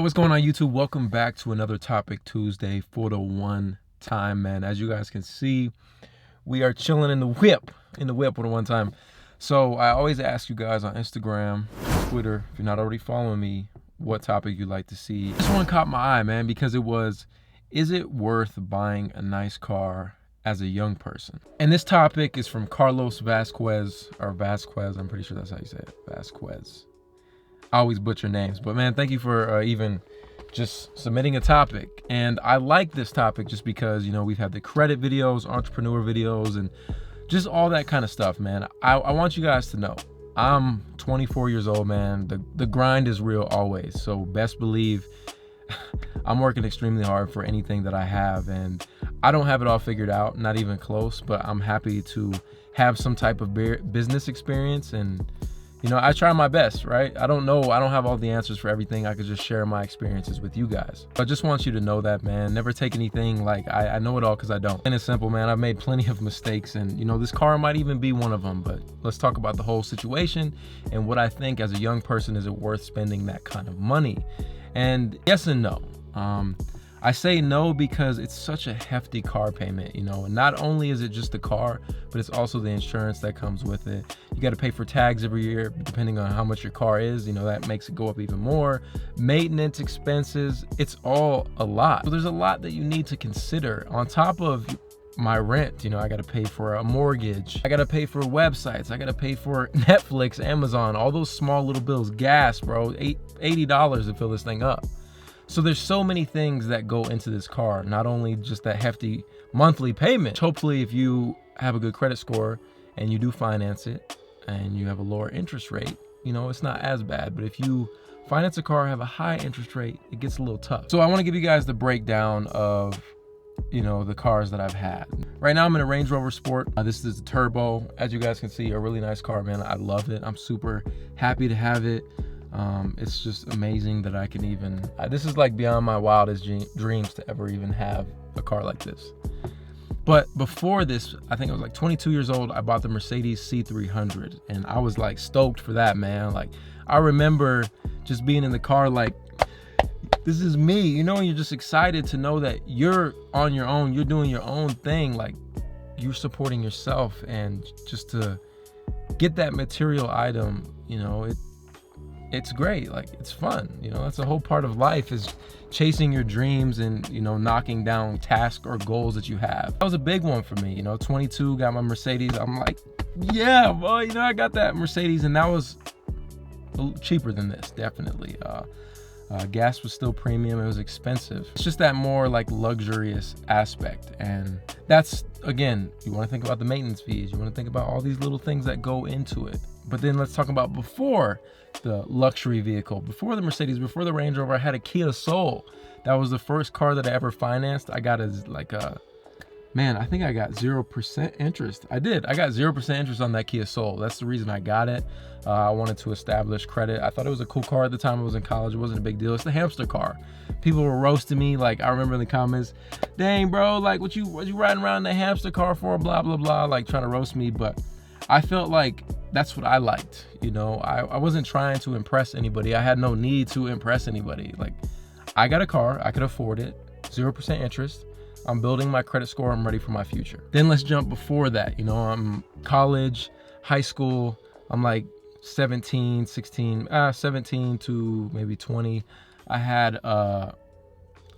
What's going on, YouTube? Welcome back to another Topic Tuesday for the one time, man. As you guys can see, we are chilling in the whip for the one time. So I always ask you guys on Instagram, Twitter, if you're not already following me, what topic you'd like to see. This one caught my eye, man, because it was, is it worth buying a nice car as a young person? And this topic is from Carlos Vasquez, I'm pretty sure that's how you say it, Vasquez. I always butcher names, but man, thank you for even just submitting a topic. And I like this topic just because, you know, we've had the credit videos, entrepreneur videos, and just all that kind of stuff, man. I want you guys to know, I'm 24 years old, man. The grind is real always. So best believe I'm working extremely hard for anything that I have, and I don't have it all figured out, not even close, but I'm happy to have some type of business experience. And you know, I try my best, right? I don't have all the answers for everything. I could just share my experiences with you guys. I just want you to know that, man. Never take anything like I know it all, because I don't. And it's simple, man. I've made plenty of mistakes, and you know, this car might even be one of them. But let's talk about the whole situation and what I think as a young person, is it worth spending that kind of money? And yes and no. I say no because it's such a hefty car payment, you know, and not only is it just the car, but it's also the insurance that comes with it. You got to pay for tags every year, depending on how much your car is, you know, that makes it go up even more. Maintenance expenses, it's all a lot. So there's a lot that you need to consider on top of my rent. You know, I got to pay for a mortgage, I got to pay for websites, I got to pay for Netflix, Amazon, all those small little bills, gas, bro, $80 to fill this thing up. So there's so many things that go into this car, not only just that hefty monthly payment. Hopefully, if you have a good credit score and you do finance it and you have a lower interest rate, you know, it's not as bad. But if you finance a car, have a high interest rate, it gets a little tough. So I want to give you guys the breakdown of, you know, the cars that I've had. Right now I'm in a Range Rover Sport. This is a turbo. As you guys can see, a really nice car, man. I love it. I'm super happy to have it. It's just amazing that I can even, this is like beyond my wildest dreams to ever even have a car like this. But before this, I think I was like 22 years old, I bought the Mercedes C300, and I was like stoked for that, man. Like, I remember just being in the car like, this is me, you know, and you're just excited to know that you're on your own, you're doing your own thing, like you're supporting yourself. And just to get that material item, you know, it's great. Like, it's fun, you know. That's a whole part of life, is chasing your dreams and, you know, knocking down tasks or goals that you have. That was a big one for me, you know. 22, got my Mercedes. I'm like, yeah, boy, you know, I got that Mercedes, and that was a little cheaper than this, definitely. Gas was still premium, it was expensive. It's just that more like luxurious aspect. And that's, again, you want to think about the maintenance fees, you want to think about all these little things that go into it. But then let's talk about before the luxury vehicle, before the Mercedes, before the Range Rover. I had a Kia Soul. That was the first car that I ever financed. I got as like a, man, I think I got 0% interest. I got 0% interest on that Kia Soul. That's the reason I got it. I wanted to establish credit. I thought it was a cool car at the time. I was in college. It wasn't a big deal. It's the hamster car. People were roasting me. Like, I remember in the comments, dang, bro, like, what you riding around in the hamster car for, blah, blah, blah, like trying to roast me. But I felt like that's what I liked. You know, I wasn't trying to impress anybody. I had no need to impress anybody. Like, I got a car, I could afford it, 0% interest. I'm building my credit score. I'm ready for my future. Then let's jump before that. You know, I'm college, high school. I'm like 17 to maybe 20. I had a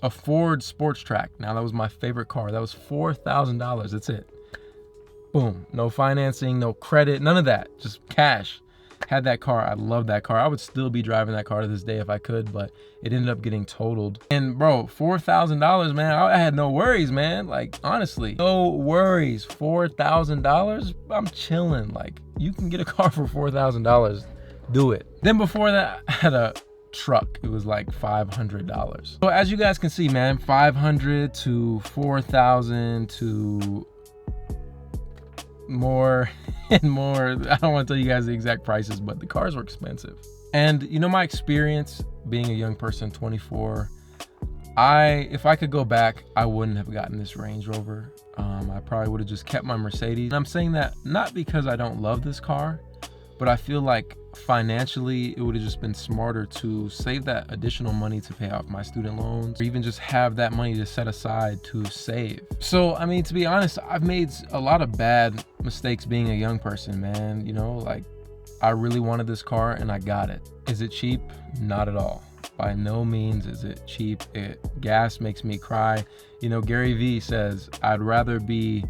Ford Sports Track. Now, that was my favorite car. That was $4,000. That's it. Boom. No financing, no credit, none of that. Just cash. Had that car. I love that car. I would still be driving that car to this day if I could, but it ended up getting totaled. And bro, $4,000, man. I had no worries, man. Like, honestly, no worries. $4,000, I'm chilling. Like, you can get a car for $4,000. Do it. Then before that, I had a truck. It was like $500. So as you guys can see, man, 500 to 4,000 to more and more. I don't want to tell you guys the exact prices, but the cars were expensive. And you know, my experience being a young person, 24, if I could go back, I wouldn't have gotten this Range Rover. I probably would have just kept my Mercedes. And I'm saying that not because I don't love this car, But I feel like financially, it would have just been smarter to save that additional money to pay off my student loans, or even just have that money to set aside to save. So, I mean, to be honest, I've made a lot of bad mistakes being a young person, man. You know, like, I really wanted this car and I got it. Is it cheap? Not at all. By no means is it cheap. Gas makes me cry. You know, Gary Vee says, I'd rather be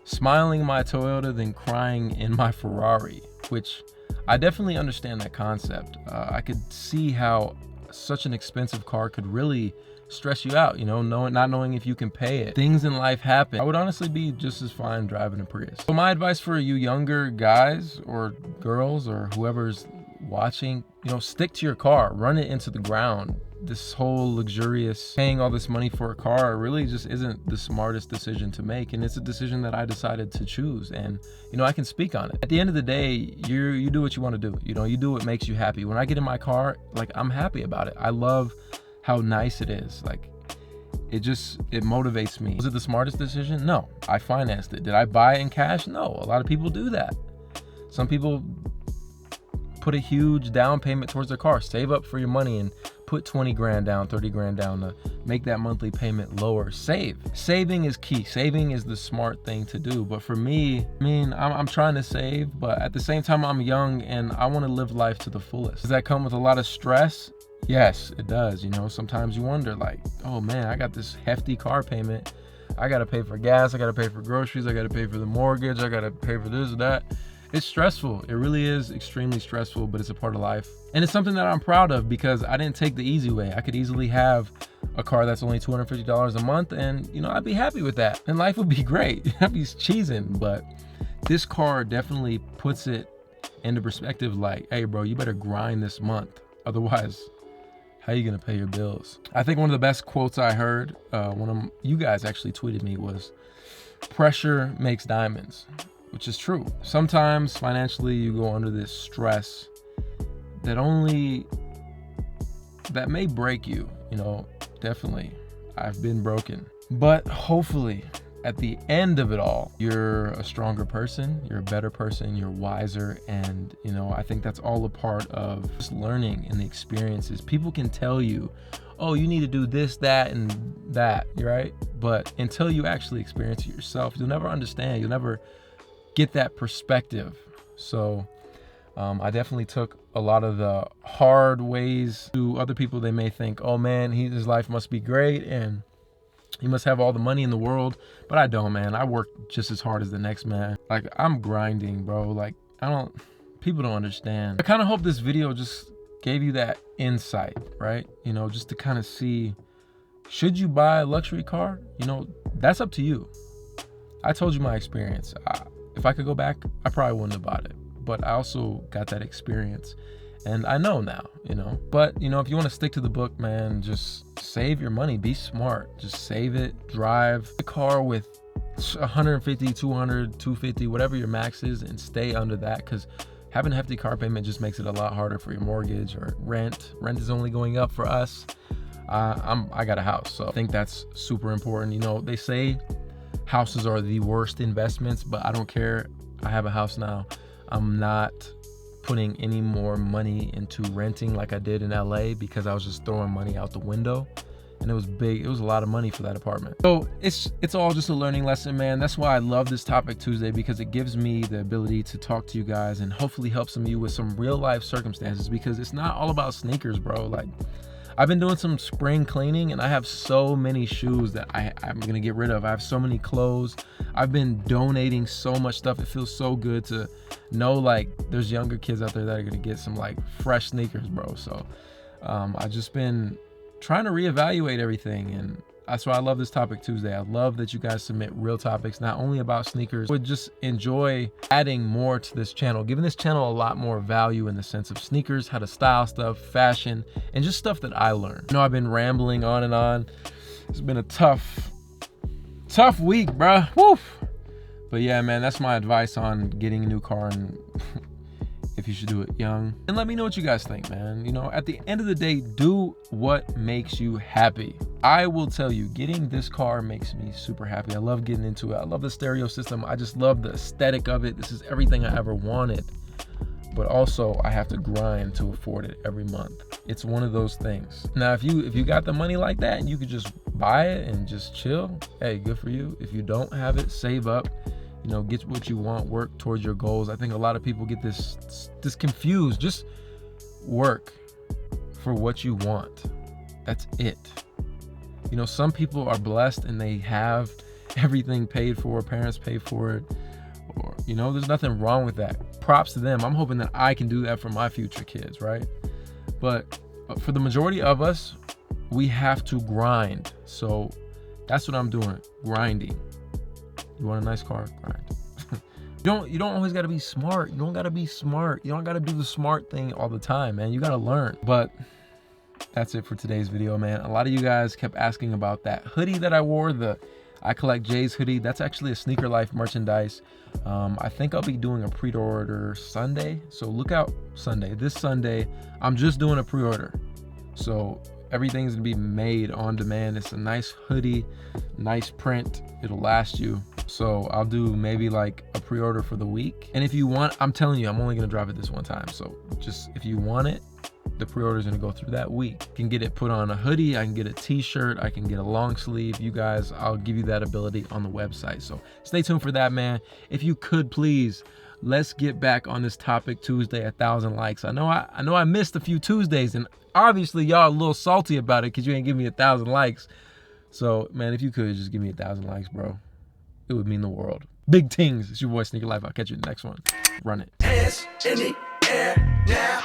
smiling in my Toyota than crying in my Ferrari, which I definitely understand that concept. I could see how such an expensive car could really stress you out, you know, not knowing if you can pay it. Things in life happen. I would honestly be just as fine driving a Prius. So my advice for you younger guys or girls or whoever's watching, you know, stick to your car, run it into the ground. This whole luxurious paying all this money for a car really just isn't the smartest decision to make, and it's a decision that I decided to choose, and you know, I can speak on it. At the end of the day, you do what you want to do. You know, you do what makes you happy. When I get in my car, like, I'm happy about it. I love how nice it is. Like, it motivates me. Was it the smartest decision? No. I financed it. Did I buy it in cash? No. A lot of people do that. Some people put a huge down payment towards their car. Save up for your money and put 20 grand down, 30 grand down to make that monthly payment lower. Saving is key. Saving is the smart thing to do. But for me, I mean, I'm trying to save, but at the same time, I'm young and I want to live life to the fullest. Does that come with a lot of stress? Yes, it does. You know, sometimes you wonder, like, oh man, I got this hefty car payment. I got to pay for gas. I got to pay for groceries. I got to pay for the mortgage. I got to pay for this or that. It's stressful. It really is extremely stressful, but it's a part of life. And it's something that I'm proud of because I didn't take the easy way. I could easily have a car that's only $250 a month and, you know, I'd be happy with that. And life would be great. I'd be cheesing. But this car definitely puts it into perspective like, hey, bro, you better grind this month. Otherwise, how are you going to pay your bills? I think one of the best quotes I heard, one of you guys actually tweeted me, was, pressure makes diamonds. Which is true. Sometimes financially you go under this stress that may break you, you know, definitely. I've been broken. But hopefully at the end of it all, you're a stronger person, you're a better person, you're wiser. And, you know, I think that's all a part of just learning and the experiences. People can tell you, oh, you need to do this, that, and that, right? But until you actually experience it yourself, you'll never understand. You'll never get that perspective. So I definitely took a lot of the hard ways. To other people, they may think, oh man, his life must be great and he must have all the money in the world. But I don't, man. I work just as hard as the next man. Like, I'm grinding, bro. Like, people don't understand. I kind of hope this video just gave you that insight, right? You know, just to kind of see, should you buy a luxury car? You know, that's up to you. I told you my experience. If I could go back, I probably wouldn't have bought it. But I also got that experience. And I know now, you know. But, you know, if you want to stick to the book, man, just save your money. Be smart. Just save it. Drive the car with 150, 200, 250, whatever your max is, and stay under that. Because having a hefty car payment just makes it a lot harder for your mortgage or rent. Rent is only going up for us. I got a house, so I think that's super important. You know, they say houses are the worst investments, but I don't care. I have a house now. I'm not putting any more money into renting like I did in LA because I was just throwing money out the window, and it was big. It was a lot of money for that apartment. So it's all just a learning lesson, man. That's why I love this Topic Tuesday, because it gives me the ability to talk to you guys and hopefully help some of you with some real life circumstances, because it's not all about sneakers, bro. Like, I've been doing some spring cleaning and I have so many shoes that I'm gonna get rid of. I have so many clothes. I've been donating so much stuff. It feels so good to know, like, there's younger kids out there that are gonna get some, like, fresh sneakers, bro. So I've just been trying to reevaluate everything, and that's why I love this Topic Tuesday. I love that you guys submit real topics, not only about sneakers. I would just enjoy adding more to this channel, giving this channel a lot more value in the sense of sneakers, how to style stuff, fashion, and just stuff that I learned. You know, I've been rambling on and on. It's been a tough week, bruh. Woo! But yeah, man, that's my advice on getting a new car and if you should do it young. And let me know what you guys think, man. You know, at the end of the day, do what makes you happy. I will tell you, getting this car makes me super happy. I love getting into it. I love the stereo system. I just love the aesthetic of it. This is everything I ever wanted. but also I have to grind to afford it every month. It's one of those things. Now, if you got the money like that and you could just buy it and just chill, hey, good for you. If you don't have it, save up, get what you want, work towards your goals. I think a lot of people get this confused. Just work for what you want. That's it. Some people are blessed and they have everything paid for, parents pay for it, or there's nothing wrong with that. Props to them. I'm hoping that I can do that for my future kids, right? But for the majority of us, we have to grind. So that's what I'm doing, grinding. You want a nice car? Grind. You don't always got to be smart. You don't got to be smart. You don't got to do the smart thing all the time, man. You got to learn. But that's it for today's video, man. A lot of you guys kept asking about that hoodie that I wore, the I Collect J's hoodie. That's actually a ASneakerLife merchandise. I think I'll be doing a pre-order Sunday. So look out Sunday. This Sunday, I'm just doing a pre-order. So everything's gonna be made on demand. It's a nice hoodie, nice print. It'll last you. So I'll do maybe like a pre-order for the week. And if you want, I'm telling you, I'm only gonna drop it this one time. So just if you want it, the pre-order is going to go through that week. I can get it put on a hoodie, I can get a t-shirt, I can get a long sleeve. You guys, I'll give you that ability on the website. So stay tuned for that, man. If you could please, let's get back on this topic Tuesday, 1,000 likes. I know I missed a few Tuesdays, and obviously y'all a little salty about it because you ain't give me 1,000 likes. So man, if you could just give me 1,000 likes, bro, it would mean the world. Big things. It's your boy ASneakerLife. I'll catch you in the next one. Run it. Hands in the air now.